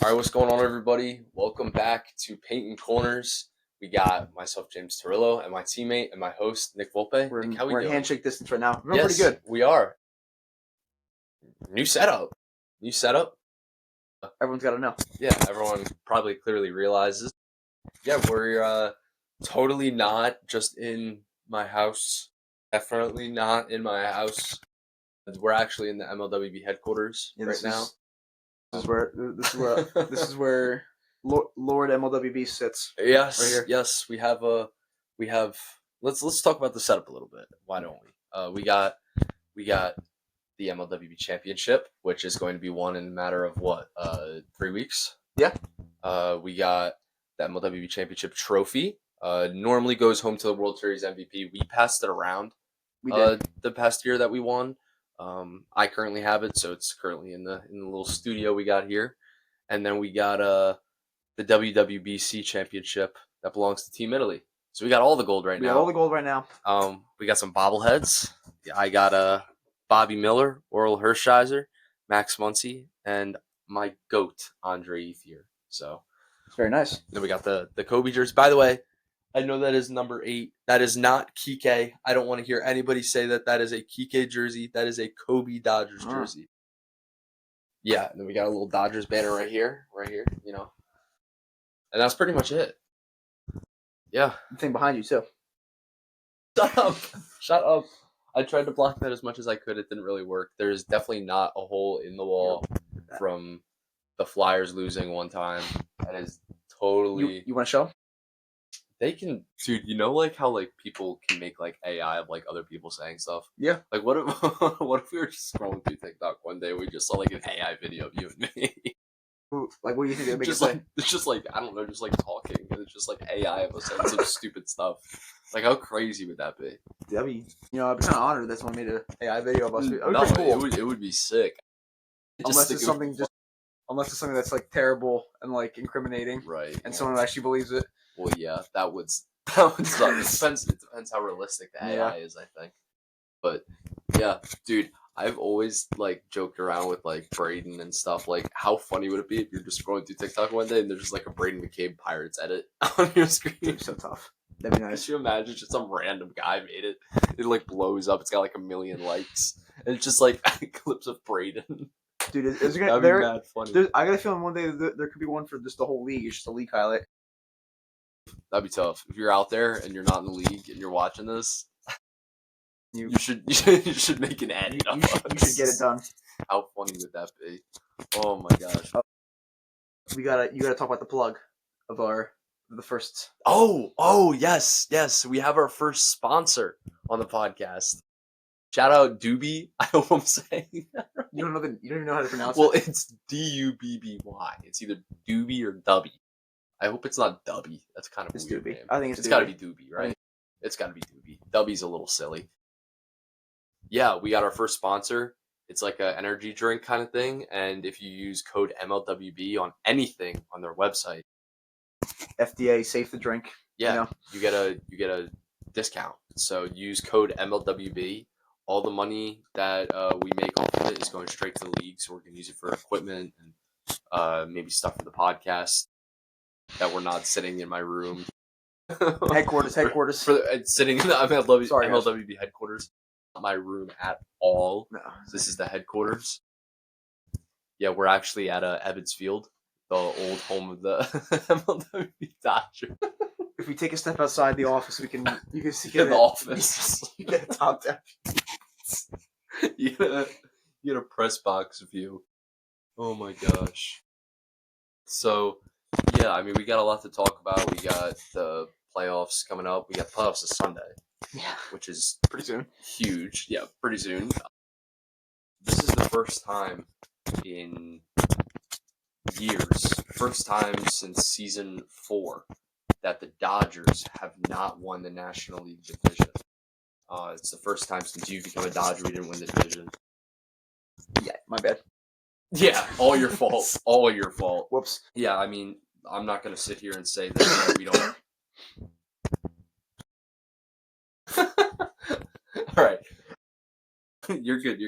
All right, what's going on, everybody? Welcome back to Paintin Corners. We got myself, James Torillo, and my teammate and my host, Nick Volpe. We're, Nick, how we we're doing? at handshake distance right now. We're Yes, pretty good. we are. New setup. Everyone's got to know. Yeah, everyone probably clearly realizes. Yeah, we're totally not just in my house. Definitely not in my house. We're actually in the MLWB headquarters right now. This is where Lord MLWB sits. Yes, right here. yes, we have. Let's talk about the setup a little bit. Why don't we? We got the MLWB Championship, which is going to be won in a matter of 3 weeks. Yeah. We got the MLWB Championship trophy. Normally goes home to the World Series MVP. We passed it around. We did. The past year that we won. I currently have it, so it's currently in the little studio we got here. And then we got the WWBC Championship that belongs to Team Italy. So we got all the gold right now. We got all the gold right now. We got some bobbleheads. I got Bobby Miller, Oral Hershiser, Max Muncy, and my goat, Andre Ethier. So it's very nice. Then we got the Kobe jersey. By the way, I know that is number 8. That is not Kike. I don't want to hear anybody say that is a Kike jersey. That is a Kobe Dodgers jersey. Yeah, and then we got a little Dodgers banner right here, you know. And that's pretty much it. Yeah. The thing behind you, too. Shut up. I tried to block that as much as I could. It didn't really work. There's definitely not a hole in the wall from the Flyers losing one time. That is totally... You want to show? They can... Dude, you know like how like people can make like AI of like other people saying stuff? Yeah. Like what if we were just scrolling through TikTok one day and we just saw like an AI video of you and me? Like, what do you think it would make just it like, say? It's just like, I don't know, just like talking. And it's just like AI of us saying some stupid stuff. Like, how crazy would that be? I'd be kind of honored that someone made an AI video of us. No, cool. it would be sick. Unless it's something that's like terrible and like incriminating, right? And someone actually believes it. Well, yeah, that would suck. It depends how realistic the AI is, I think. But yeah, dude, I've always like joked around with like Braden and stuff. Like, how funny would it be if you're just scrolling through TikTok one day and there's just like a Braden McCabe Pirates edit on your screen? It'd be so tough. That'd be nice. Could you imagine just some random guy made it? It like blows up. It's got like 1 million likes. And it's just like clips of Braden. Dude, is there That'd be mad funny. I got a feeling one day there could be one for just the whole league. It's just a league highlight. That'd be tough. If you're out there and you're not in the league and you're watching this, you should make an edit. You should get it done. How funny would that be? Oh my gosh. You gotta talk about the plug of the first. Oh yes. We have our first sponsor on the podcast. Shout out Doobie. I hope I'm saying that right. You don't even know how to pronounce it. Well, it's Dubby. It's either Doobie or Dubby. I hope it's not Dubby. That's kind of a weird name. I think it's got to be Doobie, right? It's got to be Doobie. Dubby's a little silly. Yeah, we got our first sponsor. It's like an energy drink kind of thing, and if you use code MLWB on anything on their website, FDA safe to drink. Yeah, you get a discount. So use code MLWB. All the money that we make off of it is going straight to the league, so we're going to use it for equipment and maybe stuff for the podcast that we're not sitting in my room. Headquarters. Sitting in the MLWB headquarters. Not my room at all. No. This is the headquarters. Yeah, we're actually at Ebbets Field, the old home of the MLWB Dodgers. If we take a step outside the office, you can see in the office. You get a top down. You get a press box view. Oh my gosh. So, yeah, I mean, we got a lot to talk about. We got the playoffs coming up. We got playoffs this Sunday. Yeah. Which is pretty soon. Huge. Yeah, pretty soon. This is the first time in years, first time since season 4, that the Dodgers have not won the National League division. It's the first time since you've become a Dodger we didn't win the division. Yeah, my bad. Yeah, all your fault. All your fault. Whoops. Yeah, I mean, I'm not going to sit here and say that we don't... All right. You're good.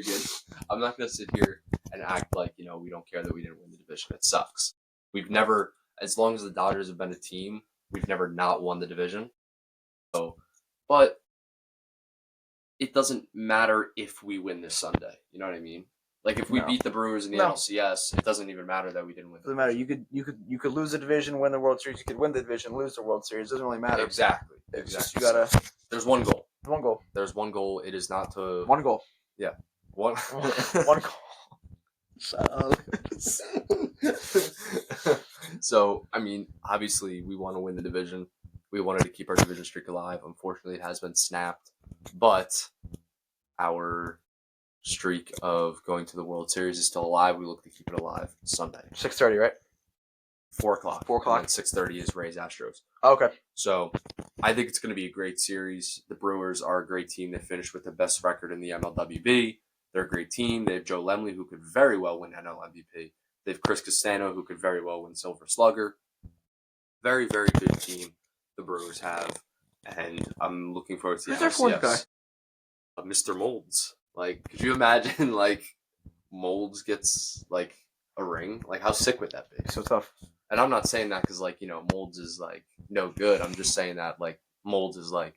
I'm not going to sit here and act like, we don't care that we didn't win the division. It sucks. We've never, as long as the Dodgers have been a team, we've never not won the division. So, but it doesn't matter if we win this Sunday. You know what I mean? Like if we beat the Brewers in the NLCS, it doesn't even matter that we didn't win. Doesn't matter. You could lose the division, win the World Series. You could win the division, lose the World Series. It doesn't really matter. Exactly. Just you gotta. There's one goal. One goal. There's one goal. It is not to. One goal. Yeah. One. One goal. Shut up. So, I mean, obviously, we want to win the division. We wanted to keep our division streak alive. Unfortunately, it has been snapped. But our streak of going to the World Series is still alive. We look to keep it alive Sunday. 6:30, right? 4 o'clock. 4 o'clock. And 6:30 is Rays Astros. Okay. So, I think it's going to be a great series. The Brewers are a great team. They finished with the best record in the MLWB. They're a great team. They have Joe Lemley, who could very well win NL MVP. They have Chris Castano, who could very well win Silver Slugger. Very, very good team the Brewers have. And I'm looking forward to the Who's their fourth guy? Mr. Molds. Like, could you imagine, like, Molds gets, like, a ring? Like, how sick would that be? So tough. And I'm not saying that because, like, you know, Molds is, like, no good. I'm just saying that, like, Molds is, like,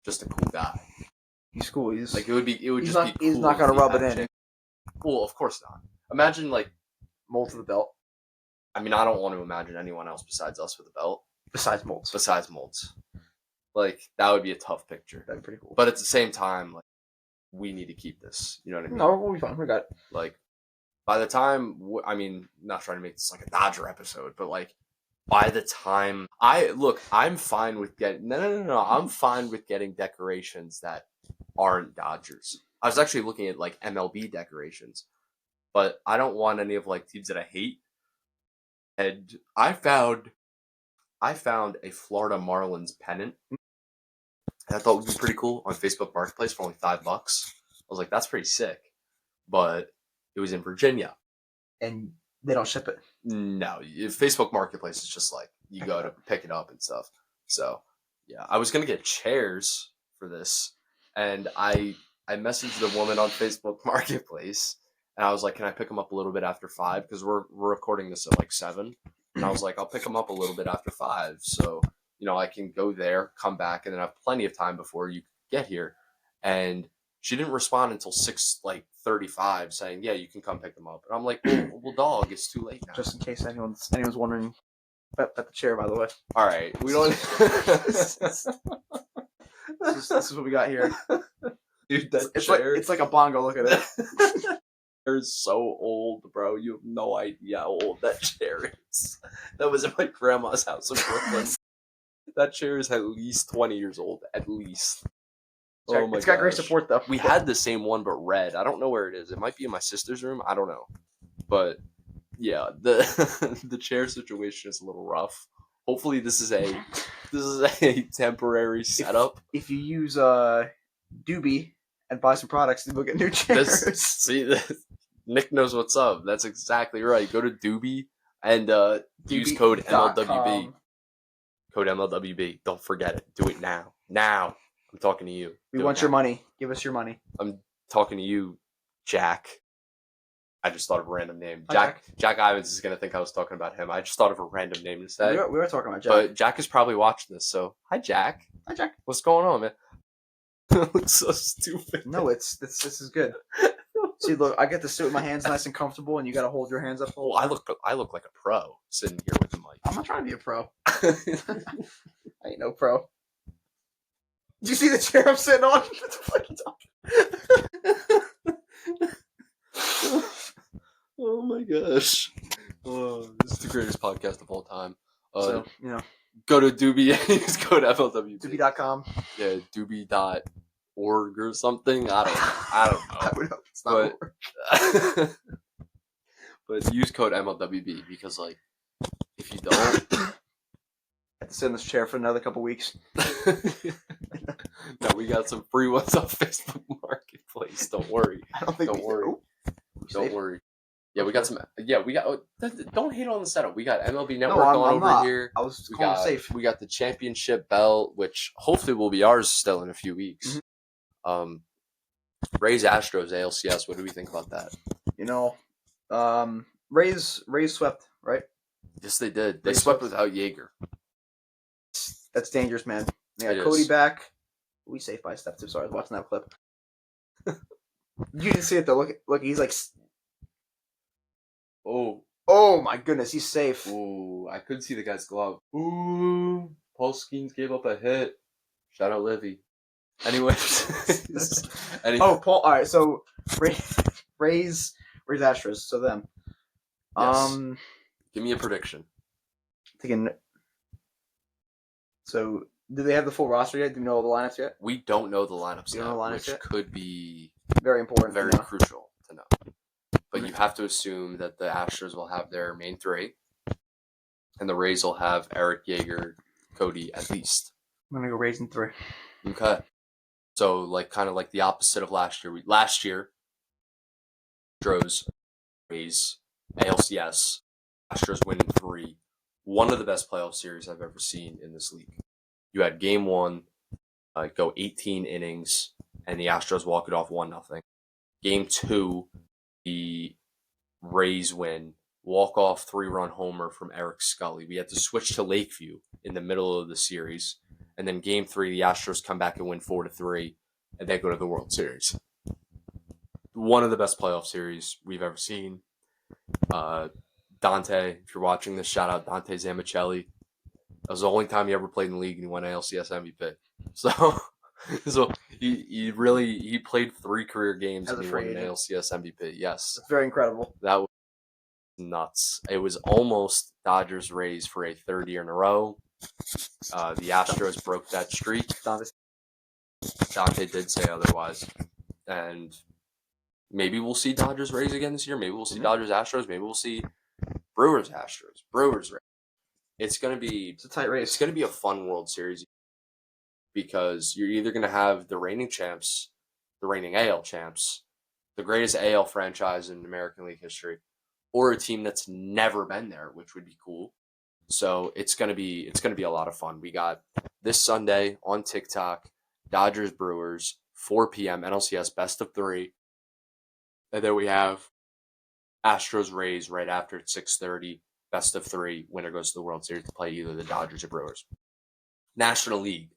just a cool guy. He's cool. He's like, it would just be cool. He's not going to rub it in. Well, of course not. Imagine, like, Molds with the belt. I mean, I don't want to imagine anyone else besides us with a belt. Besides Molds. Like, that would be a tough picture. That'd be pretty cool. But at the same time, like, we need to keep this. You know what I mean? No, we'll be fine. We got it. Like, by the time, I mean, not trying to make this like a Dodger episode, but like, by the time I'm fine with getting, no. I'm fine with getting decorations that aren't Dodgers. I was actually looking at like MLB decorations, but I don't want any of like teams that I hate. And I found a Florida Marlins pennant. And I thought would be pretty cool on Facebook Marketplace for only $5. I was like, that's pretty sick. But it was in Virginia. And they don't ship it. No, Facebook Marketplace is just like, you go to pick it up and stuff. So, yeah, I was going to get chairs for this. And I messaged the woman on Facebook Marketplace. And I was like, can I pick them up a little bit after 5? Because we're recording this at like 7. And I was like, I'll pick them up a little bit after 5. So, you know, I can go there, come back, and then have plenty of time before you get here. And she didn't respond until 6:35 saying, yeah, you can come pick them up. And I'm like, well, dog, it's too late now. Just in case anyone's wondering about the chair, by the way. All right. We don't... this is what we got here. Dude, that it's chair... it's like a bongo. Look at it. Is so old, bro. You have no idea how old that chair is. That was in my grandma's house in Brooklyn. That chair is at least 20 years old. At least. Oh my It's got great support, though. We had the same one, but red. I don't know where it is. It might be in my sister's room. I don't know. But, yeah, the chair situation is a little rough. Hopefully this is a temporary setup. If you use Doobie and buy some products, then we'll get new chairs. Nick knows what's up. That's exactly right. Go to Doobie and use code MLWB. Code MLWB. Don't forget it. Do it now. Now. I'm talking to you. We want your money. Give us your money. I'm talking to you, Jack. I just thought of a random name. Jack Ivins is going to think I was talking about him. I just thought of a random name to say. We were talking about Jack. But Jack is probably watching this, so hi, Jack. Hi, Jack. What's going on, man? It looks so stupid. No, this is good. See, look, I get to sit with my hands nice and comfortable, and you got to hold your hands up. Well, I look like a pro sitting here with the mic. I'm not trying to be a pro. I ain't no pro. Did you see the chair I'm sitting on? Oh my gosh. Oh, this is the greatest podcast of all time. So, go to Doobie and use code FLWB. Doobie.com. Yeah, Doobie.org or something. I don't know. It's not but use code MLWB because, like, if you don't... I have to sit in this chair for another couple weeks. No, we got some free ones on Facebook Marketplace. Don't worry. Don't worry. Yeah, we got some. Yeah, we got. Don't hate on the setup. We got MLB Network over here. I was calling safe. We got the championship belt, which hopefully will be ours still in a few weeks. Mm-hmm. Rays Astros ALCS. What do we think about that? Rays swept right? Yes, they did. They Rays swept swept. without Jaeger. That's dangerous, man. They got It Cody is. back. We safe by step 2. Sorry, I was watching that clip. You didn't see it though. Look, he's like, oh my goodness, he's safe. Ooh, I couldn't see the guy's glove. Ooh, Paul Skeens gave up a hit. Shout out Livy. Anyways. Oh, Paul. All right, so Rays Astros. So them. Yes. Give me a prediction. Thinking. So, do they have the full roster yet? Do you know all the lineups yet? We don't know the lineups You yet, don't know the lineups which yet? could be Very important. very to know. crucial to know. But you have to assume that the Astros will have their main three, and the Rays will have Eric, Yeager, Cody at least. I'm gonna go Rays in 3. Okay. So, kind of like the opposite of last year. Last year, Astros, Rays, ALCS, Astros win in 3. One of the best playoff series I've ever seen in this league. You had Game 1, go 18 innings, and the Astros walk it off 1-0. Game 2, the Rays win, walk-off 3-run homer from Eric Scully. We had to switch to Lakeview in the middle of the series. And then Game 3, the Astros come back and win 4-3, and they go to the World Series. One of the best playoff series we've ever seen. Dante, if you're watching this, shout out Dante Zamichelli. That was the only time he ever played in the league, and he won ALCS MVP. So he played 3 career games and he won an ALCS MVP. Yes, That's very incredible. That was nuts. It was almost Dodgers Rays for a 3rd year in a row. The Astros broke that streak. Dante did say otherwise, and maybe we'll see Dodgers Rays again this year. Maybe we'll see Dodgers Astros. Maybe we'll see Brewers Astros. Brewers Rays. It's a tight race. It's gonna be a fun World Series because you're either gonna have the reigning champs, the reigning AL champs, the greatest AL franchise in American League history, or a team that's never been there, which would be cool. So it's gonna be a lot of fun. We got this Sunday on TikTok, Dodgers Brewers, 4 p.m. NLCS best of 3, and then we have Astros Rays right after at 6:30, best of 3. Winner goes to the World Series to play either the Dodgers or Brewers. National League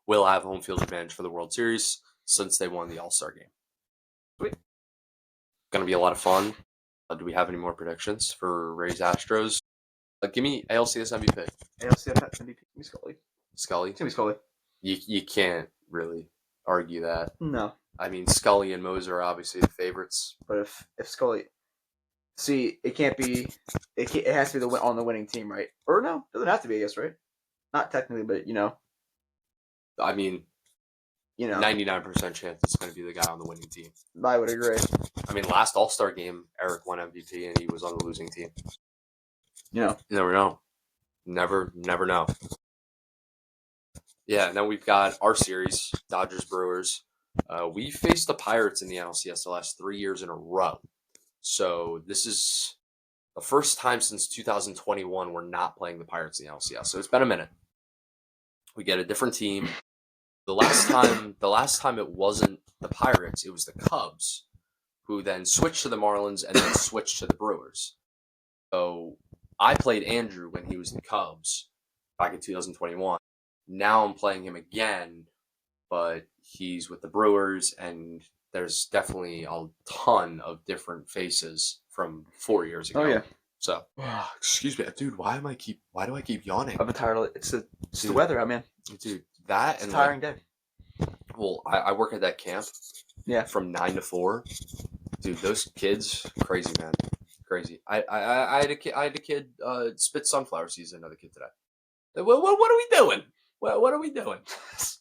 will have home field advantage for the World Series since they won the All-Star game. Sweet. Gonna be a lot of fun. Do we have any more predictions for Rays Astros? Give me ALCS MVP. ALCS MVP. Give me Scully. Scully? It's gonna be Scully. You can't really argue that. No. I mean, Scully and Moser are obviously the favorites. But if Scully... See, it can't be... It has to be on the winning team, right? Or no, it doesn't have to be, I guess, right? Not technically, but, I mean, 99% chance it's going to be the guy on the winning team. I would agree. I mean, last All-Star game, Eric won MVP and he was on the losing team. You never know. Never know. Yeah, and then we've got our series, Dodgers Brewers. We faced the Pirates in the NLCS the last 3 years in a row. So this is the first time since 2021 we're not playing the Pirates in the NLCS. So it's been a minute. We get a different team. The last time it wasn't the Pirates, it was the Cubs, who then switched to the Marlins and then switched to the Brewers. So I played Andrew when he was in the Cubs back in 2021. Now I'm playing him again, but he's with the Brewers, and there's definitely a ton of different faces from 4 years ago. Oh yeah. So, excuse me, dude. Why do I keep yawning? I'm tired. It's the weather, man. Dude, that it's and a tiring day. Well, I work at that camp. Yeah. From 9 to 4. Dude, those kids, crazy, man. Crazy. I had a kid spit sunflower seeds at another kid today. What are we doing? What are we doing?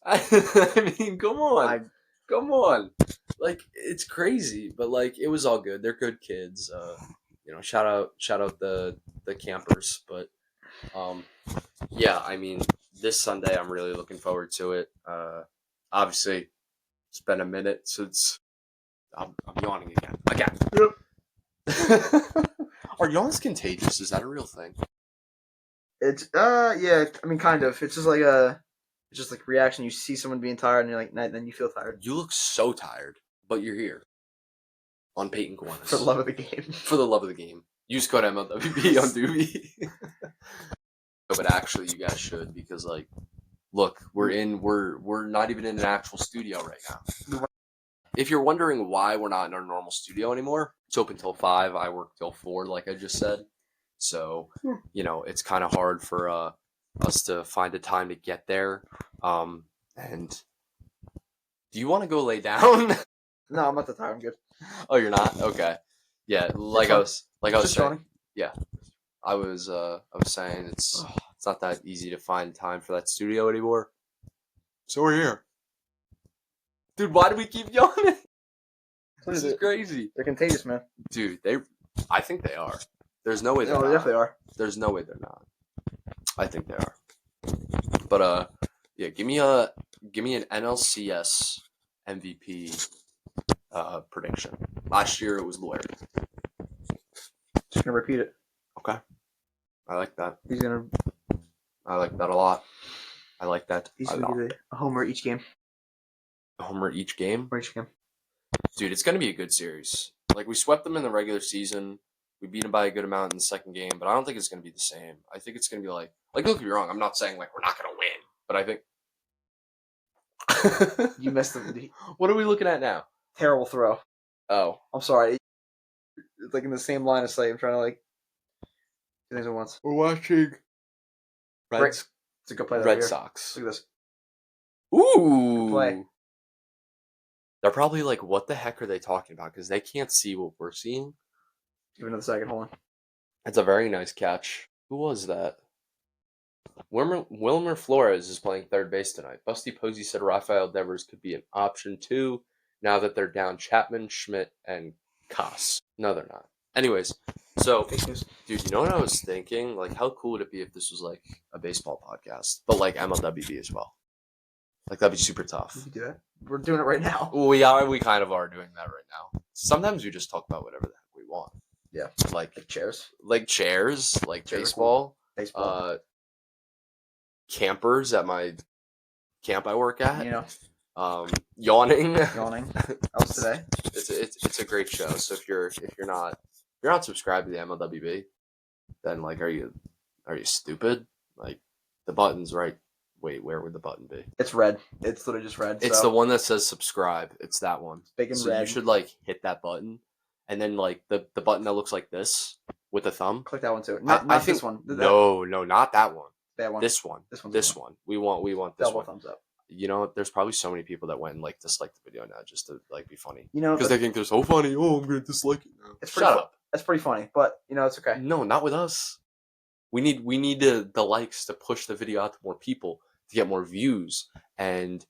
I mean, come on. Come on. Like, it's crazy, but like it was all good. They're good kids. Shout out the campers. But yeah, I mean, this Sunday I'm really looking forward to it. Obviously it's been a minute since I'm yawning again. Yep. Are yawns contagious? Is that a real thing? It's yeah, I mean kind of. It's just like a reaction. You see someone being tired and you're like, nah, then you feel tired. You look so tired, but you're here on Paintin Corners. For the love of the game. For the love of the game. Use code MLWB on Doobie. But actually, you guys should, because like, look, we're not even in an actual studio right now. If you're wondering why we're not in our normal studio anymore, it's open till 5. I work till 4, like I just said. So, it's kind of hard for us to find a time to get there. And do you want to go lay down? No, I'm not that tired. I'm good. Oh, you're not? Okay. Yeah, like I was saying. Yeah. I was saying it's not that easy to find time for that studio anymore. So we're here. Dude, why do we keep yawning? This is crazy. They're contagious, man. Dude, I think they are. There's no way they're not. They definitely are. There's no way they're not. I think they are. But yeah, give me an NLCS MVP prediction. Last year it was Lawyer. Just gonna repeat it. Okay. I like that. I like that a lot. I like that. He's gonna get a homer each game. A homer each game? For each game. Dude, it's gonna be a good series. Like, we swept them in the regular season. We beat them by a good amount in the second game, but I don't think it's gonna be the same. I think it's gonna be like don't get me wrong, I'm not saying like we're not gonna win, but I think You missed them. What are we looking at now? Terrible throw. Oh. I'm sorry. It's like in the same line of sight. I'm trying to like do things at once. We're watching It's a good play. Red Sox. Look at this. Ooh. Good play. They're probably like, what the heck are they talking about? Because they can't see what we're seeing. Give it another second. Hold on. It's a very nice catch. Who was that? Wilmer Flores is playing third base tonight. Busty Posey said Rafael Devers could be an option too, now that they're down Chapman, Schmidt, and Koss. No, they're not. Anyways, so, dude, you know what I was thinking? Like, how cool would it be if this was like a baseball podcast, but like MLWB as well? Like, that'd be super tough. We can do that. We're doing it right now. We kind of are doing that right now. Sometimes we just talk about whatever the heck we want. Yeah. Like chairs. Like chairs, like baseball. Baseball. Campers at my camp I work at. You know. Yawning. Else today. It's a great show. So if you're not subscribed to the MLWB, then like are you stupid? Like, the button's right. Wait, where would the button be? It's red. It's literally just red. It's the one that says subscribe. It's that one. Big and so red. You should like hit that button, and then like the button that looks like this with a thumb. Click that one too. I think this one. No, not that one. That one. This one. This one. We want this Double one. thumbs up. You know, there's probably so many people that went and like disliked the video now just to like be funny. You know, because they think they're so funny. Oh, I'm gonna dislike it now. Shut up. That's pretty funny, but it's okay. No, not with us. We need the likes to push the video out to more people, to get more views, and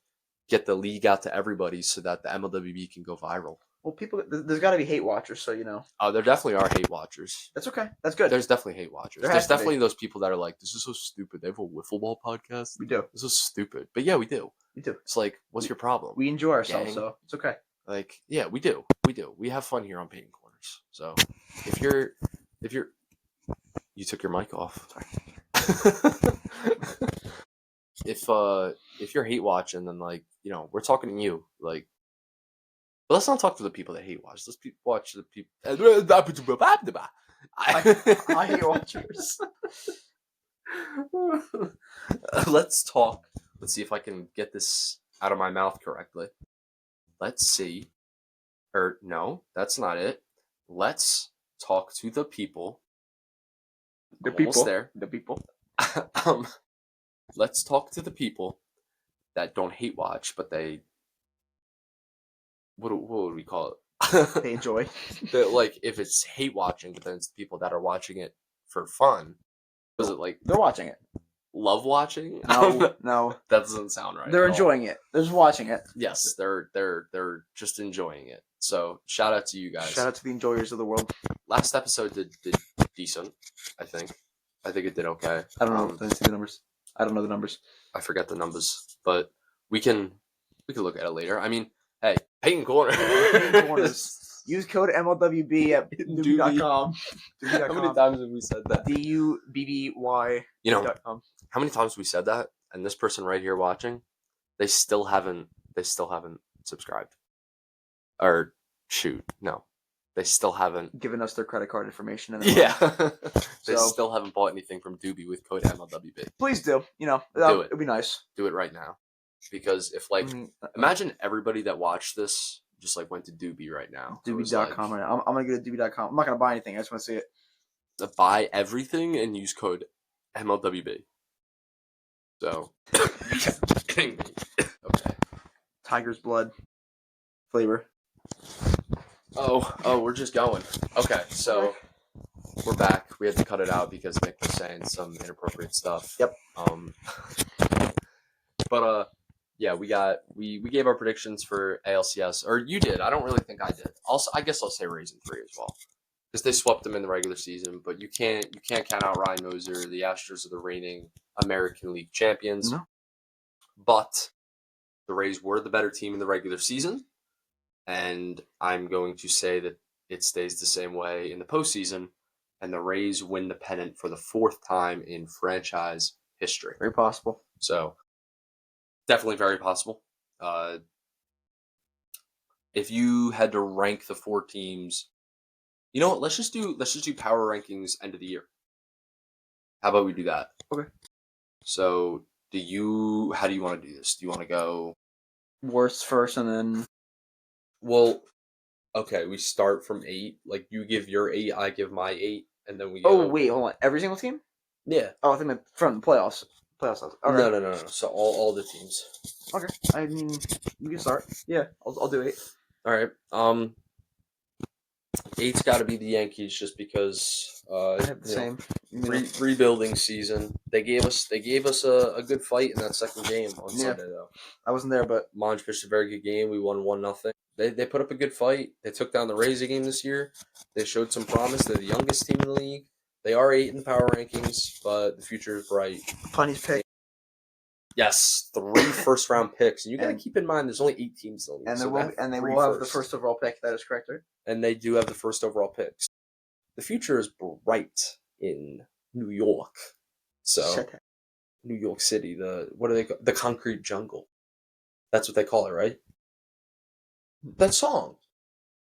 get the league out to everybody so that the MLWB can go viral. Well, there's got to be hate watchers, so there definitely are hate watchers. That's okay. That's good. There's definitely hate watchers. There's definitely those people that are like, this is so stupid. They have a wiffle ball podcast? We do. This is stupid. But yeah, we do. We do. It's like, what's your problem? We enjoy ourselves, Gang. so it's okay. Like, yeah, we do. We have fun here on Paintin Corners. So if you're you took your mic off. Sorry. If you're hate watching, then like, we're talking to you. Like, but let's not talk to the people that hate watch. Let's watch the people. I hate watchers. Let's talk. Let's see if I can get this out of my mouth correctly. Let's see. Or no, that's not it. Let's talk to the people. Almost there. The people. Let's talk to the people that don't hate watch, but they. What would we call it? They enjoy. Like, if it's hate watching, but then it's the people that are watching it for fun. Was it like they're watching it? Love watching? No, that doesn't sound right. They're enjoying it. They're just watching it. Yes, they're just enjoying it. So shout out to you guys. Shout out to the enjoyers of the world. Last episode did decent. I think it did okay. I don't know. I didn't see the numbers. I don't know the numbers. I forget the numbers, but we can look at it later. I mean, hey, Paintin Corners. Use code MLWB at Doobie.com. How many times have we said that? DUBBY. How many times we said that, and this person right here watching, they still haven't subscribed. Or shoot, no. They still haven't. Giving us their credit card information. And Yeah. They So- still haven't bought anything from Doobie with code MLWB. Please do. Do it. It'd be nice. Do it right now. Because if, like, imagine everybody that watched this just, like, went to Doobie right now. Doobie.com right now. I'm going to go to Doobie.com. I'm not going to buy anything. I just want to see it. To buy everything and use code MLWB. So, kidding me. Okay. Tiger's blood flavor. Oh, we're just going. Okay, so we're back. We had to cut it out because Nick was saying some inappropriate stuff. Yep. But yeah, we gave our predictions for ALCS, or you did. I don't really think I did. Also, I guess I'll say Rays in 3 as well, because they swept them in the regular season. But you can't count out Ryan Moser. The Astros are the reigning American League champions. No. But the Rays were the better team in the regular season, and I'm going to say that it stays the same way in the postseason, and the Rays win the pennant for the 4th time in franchise history. Very possible. So, definitely very possible. If you had to rank the 4 teams, you know what? Let's just do power rankings end of the year. How about we do that? Okay. So, how do you want to do this? Do you want to go Worst first, and then well? Okay, we start from 8. Like, you give your 8, I give my 8, and then we. Oh wait, hold on. Every single team? Yeah. Oh, I think from the playoffs. Okay. No. So all the teams. Okay. I mean, you can start. Yeah, I'll do 8. All right. 8's got to be the Yankees, just because I have the same. rebuilding season. They gave us a good fight in that second game on Sunday though. I wasn't there, but Monge pitched a very good game. We won 1-0. They put up a good fight. They took down the Rays game this year. They showed some promise. They're the youngest team in the league. They are 8 in the power rankings, but the future is bright. Funny's pick. Yes, 3 first-round picks. And you got to keep in mind there's only 8 teams in the league. And they will have the first overall pick. That is correct, right? And they do have the first overall picks. The future is bright in New York. So, New York City, what do they call the concrete jungle? That's what they call it, right? That song.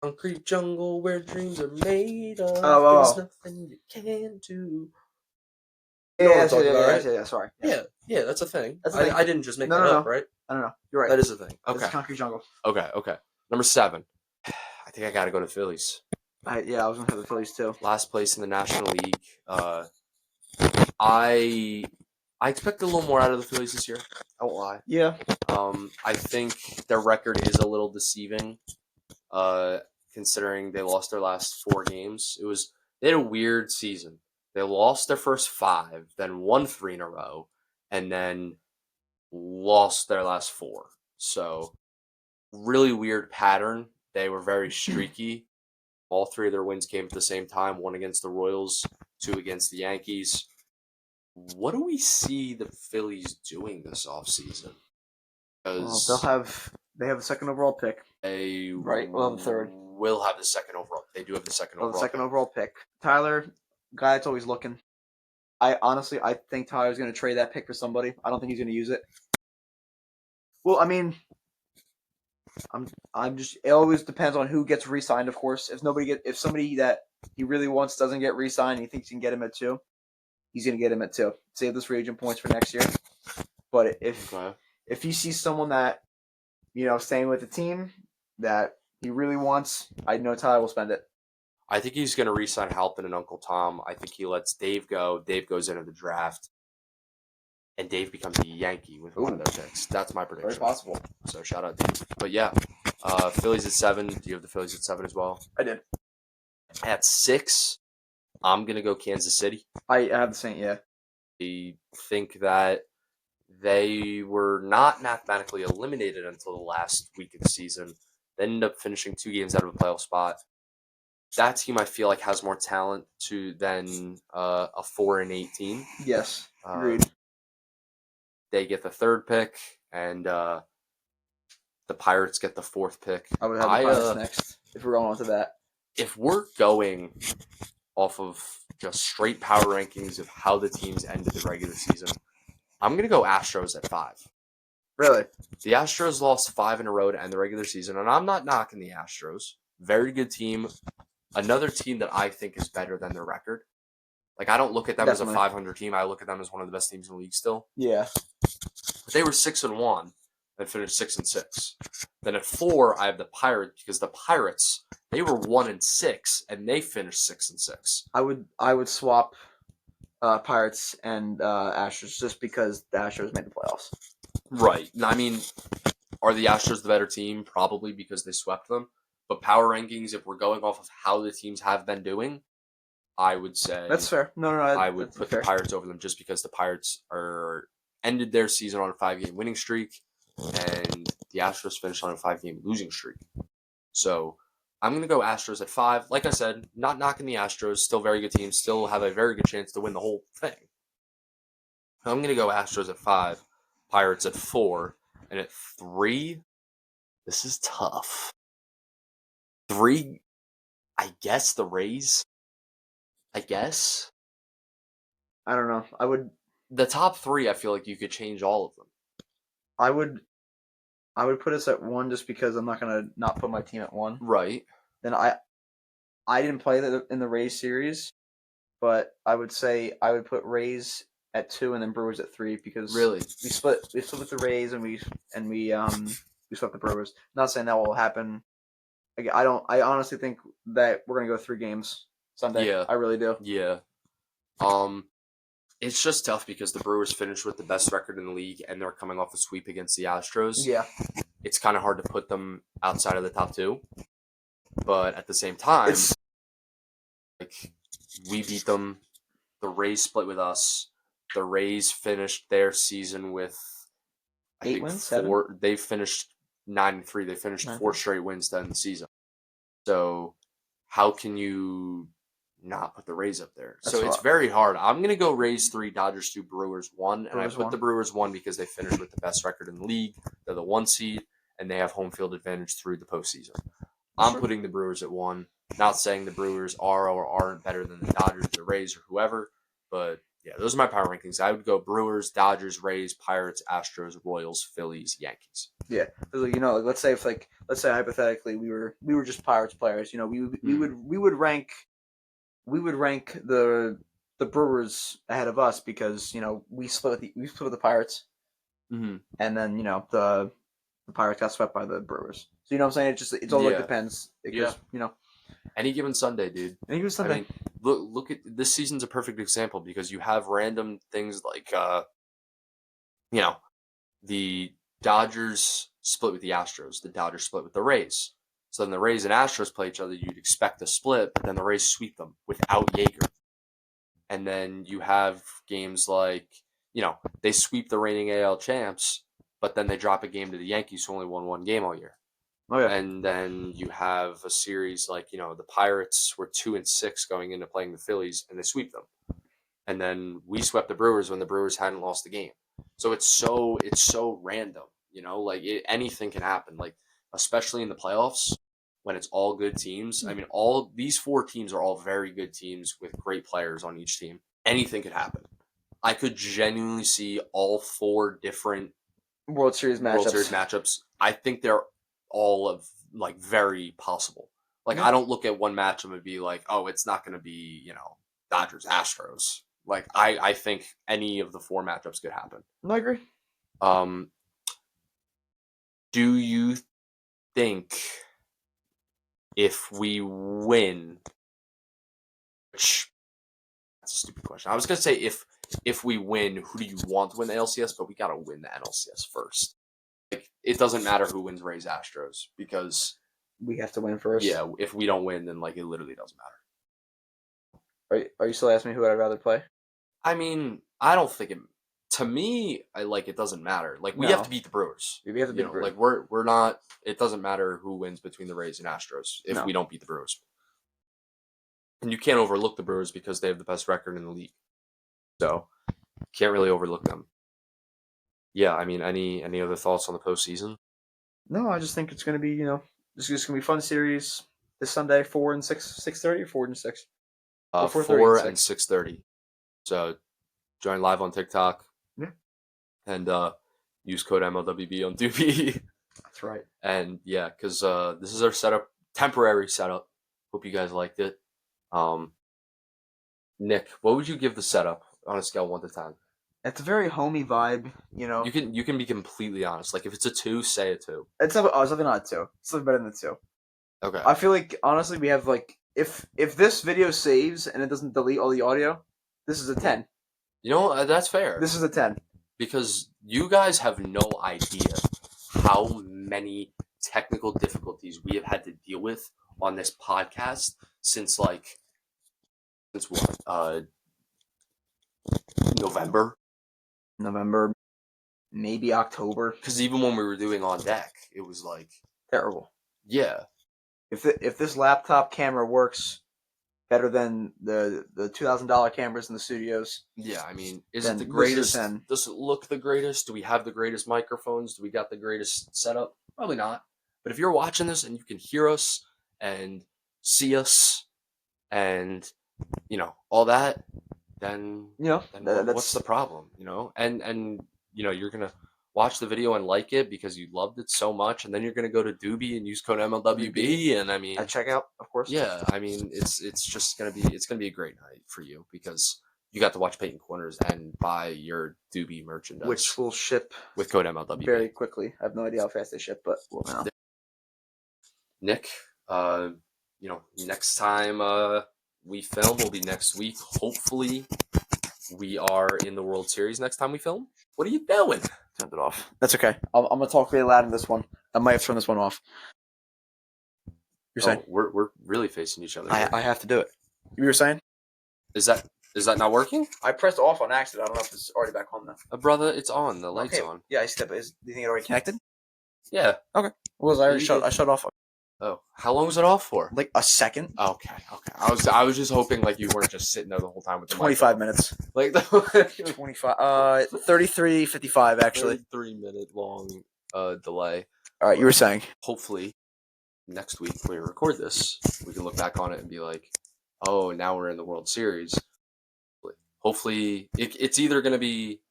Concrete jungle where dreams are made of. There's nothing you can do. Yeah, sorry. Yeah, that's a thing. That's a thing. I didn't just make that up, right? I don't know. You're right. That is a thing. Okay. It's concrete jungle. Okay. Number 7. I think I got to go to the Phillies. I was going to have the Phillies too. Last place in the National League. I expect a little more out of the Phillies this year. I won't lie. Yeah. I think their record is a little deceiving, considering they lost their last 4 games. They had a weird season. They lost their first 5, then won 3 in a row, and then lost their last 4. So, really weird pattern. They were very streaky. All 3 of their wins came at the same time. 1 against the Royals, 2 against the Yankees. What do we see the Phillies doing this offseason? They have the second overall pick. Right. We'll have the third. We'll have the second overall. They do have the second overall. Overall pick. Tyler, guy that's always looking. I think Tyler's going to trade that pick for somebody. I don't think he's going to use it. Well, I mean, it always depends on who gets re-signed, of course. If somebody that he really wants doesn't get re-signed, and he thinks he can get him at 2, he's going to get him at 2. Save those free agent points for next year. But if he sees someone that, staying with the team that he really wants, I know Tyler will spend it. I think he's going to re-sign Halpin and Uncle Tom. I think he lets Dave go. Dave goes into the draft. And Dave becomes a Yankee with one of their picks. That's my prediction. Very possible. So shout out Dave. But yeah, Phillies at 7. Do you have the Phillies at 7 as well? I did. At 6, I'm going to go Kansas City. I have the same, yeah. I think that they were not mathematically eliminated until the last week of the season. They ended up finishing 2 games out of a playoff spot. That team, I feel like, has more talent than a 4-8 team. Yes, agreed. They get the 3rd pick, and the Pirates get the 4th pick. I would have the Pirates next, if we're going on to that. If we're going off of just straight power rankings of how the teams ended the regular season, I'm going to go Astros at 5. Really? The Astros lost 5 in a row to end the regular season, and I'm not knocking the Astros. Very good team. Another team that I think is better than their record. Like, I don't look at them as a Definitely. 500 team. I look at them as one of the best teams in the league still. Yeah. But they were 6-1 and finished 6-6. Then at 4, I have the Pirates, because the Pirates, they were 1-6 and they finished 6-6. I would swap Pirates and Astros just because the Astros made the playoffs. Right. I mean, are the Astros the better team? Probably, because they swept them. But power rankings, if we're going off of how the teams have been doing, I would say That's fair. No, I would that's put fair. the Pirates over them just because the Pirates ended their season on a 5-game winning streak, and the Astros finished on a 5-game losing streak. So I'm going to go Astros at 5. Like I said, not knocking the Astros. Still very good team. Still have a very good chance to win the whole thing. I'm going to go Astros at 5, Pirates at 4, and at 3, this is tough. 3, I guess the Rays. I guess. I don't know. The top 3, I feel like you could change all of them. I would put us at 1 just because I'm not gonna not put my team at 1. Right. Then I didn't play in the Rays series, but I would say I would put Rays at 2 and then Brewers at 3 because Really? we split with the Rays and we swept the Brewers. Not saying that will happen. I honestly think that we're gonna go 3 games Sunday. Yeah. I really do. Yeah. It's just tough because the Brewers finished with the best record in the league and they're coming off a sweep against the Astros. Yeah. It's kind of hard to put them outside of the top 2. But at the same time, like, we beat them. The Rays split with us. The Rays finished their season with 8 wins, 4. 7? They finished 9-3. They finished 4 straight wins to end the season. So how can you not put the Rays up there? That's It's very hard. I'm going to go Rays 3, Dodgers 2, Brewers 1. And I put the Brewers 1 because they finished with the best record in the league. They're the 1 seed, and they have home field advantage through the postseason. I'm putting the Brewers at 1. Not saying the Brewers are or aren't better than the Dodgers, the Rays, or whoever. But, yeah, those are my power rankings. I would go Brewers, Dodgers, Rays, Pirates, Astros, Royals, Phillies, Yankees. Yeah, let's say hypothetically we were just Pirates players. We would rank the Brewers ahead of us because we split with the Pirates, Mm-hmm. and then the Pirates got swept by the Brewers. So you know what I'm saying? It all depends. Because, Any given Sunday, dude. Any given Sunday. I mean, look at this season's a perfect example because you have random things like the Dodgers split with the Astros, the Dodgers split with the Rays. So then the Rays and Astros play each other. You'd expect a split, but then the Rays sweep them without Yeager. And then you have games like, they sweep the reigning AL champs, but then they drop a game to the Yankees who only won 1 game all year. Oh, yeah. And then you have a series like, the Pirates were 2-6 going into playing the Phillies, and they sweep them. And then we swept the Brewers when the Brewers hadn't lost a game. So it's so random, anything can happen. Like, especially in the playoffs when it's all good teams. I mean, all these 4 teams are all very good teams with great players on each team. Anything could happen. I could genuinely see all 4 different World Series matchups. I think they're all very possible. Like, I don't look at one matchup and be like, oh, it's not going to be, Dodgers, Astros. Like, I think any of the 4 matchups could happen. I agree. Do you think if we win, which that's a stupid question. I was going to say if we win, who do you want to win the LCS? But we got to win the NLCS first. Like, it doesn't matter who wins Rays Astros because we have to win first. Yeah, if we don't win, then it literally doesn't matter. Are you still asking me who I'd rather play? I mean, I don't think it. To me, it doesn't matter. We have to beat the Brewers. We have to beat the Brewers. We're not. It doesn't matter who wins between the Rays and Astros if we don't beat the Brewers. And you can't overlook the Brewers because they have the best record in the league. So, can't really overlook them. Yeah, I mean, any other thoughts on the postseason? No, I just think it's going to be, this is going to be a fun series this Sunday, 4 and 6:30 or 4 and 6? 4 and 6:30. So, join live on TikTok. Yeah. And use code MLWB on Doobie. That's right. And yeah, because this is our temporary setup. Hope you guys liked it. Nick, what would you give the setup on a scale of 1 to 10? It's a very homey vibe, you know. You can be completely honest. Like if it's a 2, say a 2. It's something not a 2. It's something better than a 2. Okay. I feel like honestly we have like if this video saves and it doesn't delete all the audio, this is a 10. You know, that's fair. This is a 10. Because you guys have no idea how many technical difficulties we have had to deal with on this podcast since what? November, maybe October. Because even when we were doing On Deck, it was like Terrible. yeah. If this laptop camera works better than the $2,000 cameras in the studios, Yeah, I mean, is then it the this greatest? is a 10. Does it look the greatest? Do we have the greatest microphones? Do we got the greatest setup? Probably not. But if you're watching this and you can hear us and see us and all that, then what's the problem? And you're gonna watch the video and like it because you loved it so much, and then you're gonna go to Doobie and use code MLWB, and I mean, at checkout, of course. yeah, I mean, it's just gonna be a great night for you because you got to watch Paintin Corners and buy your Doobie merchandise, Which will ship with code MLWB very quickly. I have no idea how fast they ship, but we'll know. Nick, next time we film will be next week. Hopefully, we are in the World Series next time we film. What are you doing? Turned it off. That's okay. I'm gonna talk really loud in this one. I might have turned this one off. You're saying? We're really facing each other. I have to do it. You were saying? Is that not working? I pressed off on accident. I don't know if it's already back on though. Brother, it's on. The light's on. Yeah, I see that. But do you think it already connected? Yeah. Okay. Well, I shut off Oh, how long was it off for? like a second. Okay. I was just hoping like you weren't just sitting there the whole time with the 25 minutes. Like 25. 33:55 actually. 3-minute long delay. All right, you were saying. Hopefully, next week when we record this, we can look back on it and be like, "Oh, now we're in the World Series." Hopefully, it's either going to be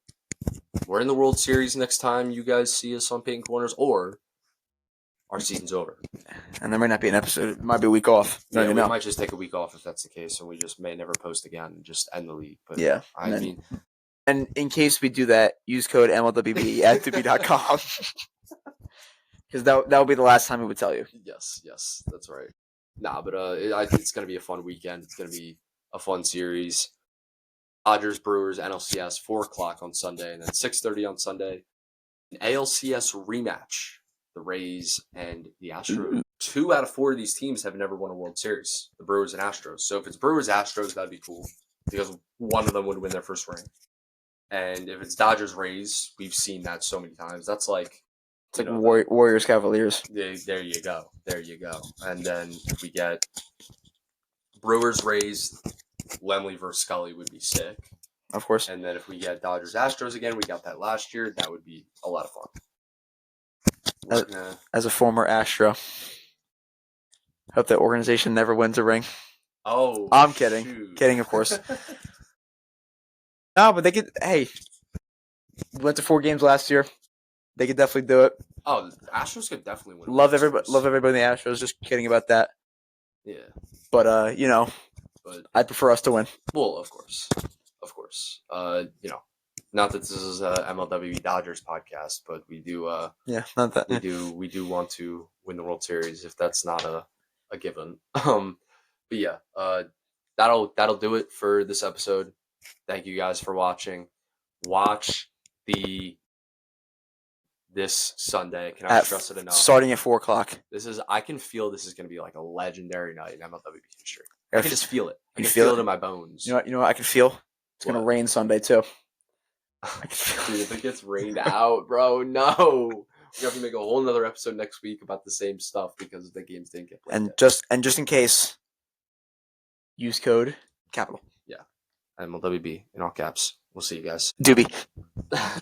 we're in the World Series next time you guys see us on Paintin Corners, or our season's over. And there might not be an episode. It might be a week off. Yeah, we might just take a week off if that's the case, and we just may never post again and just end the league. But yeah, and in case we do that, use code MLWB at doobie.com. Because that would be the last time we would tell you. Yes, that's right. Nah, but I think it's going to be a fun weekend. It's going to be a fun series. Dodgers, Brewers, NLCS, 4 o'clock on Sunday, and then 6:30 on Sunday. An ALCS rematch. The Rays and the Astros. 2 out of 4 of these teams have never won a World Series. The Brewers and Astros. So if it's Brewers Astros, that'd be cool because one of them would win their first ring. And if it's Dodgers Rays, we've seen that so many times. That's like it's like Warriors Cavaliers. There you go. And then if we get Brewers Rays, Lemley versus Scully would be sick. Of course. And then if we get Dodgers Astros again, we got that last year. That would be a lot of fun. As a former Astro, hope that organization never wins a ring. Oh, I'm kidding. Shoot. Kidding, of course. No, but they could. Hey, went to 4 games last year. They could definitely do it. Oh, the Astros could definitely win. Love everybody in the Astros. Just kidding about that. Yeah. But I'd prefer us to win. Well, of course. Not that this is a MLWB Dodgers podcast, but we do. Not that. We do want to win the World Series if that's not a given. But yeah, that'll do it for this episode. Thank you guys for watching. Watch this Sunday. Can I stress it enough? Starting at 4 o'clock. I can feel this is going to be like a legendary night in MLWB history. I can just feel it. I can feel it in my bones. You know what I can feel? It's going to rain Sunday too. Dude, if it gets rained out, bro, no. We have to make a whole nother episode next week about the same stuff because the games didn't get played. And just in case, use code capital. Yeah. MLWB in all caps. We'll see you guys. Doobie.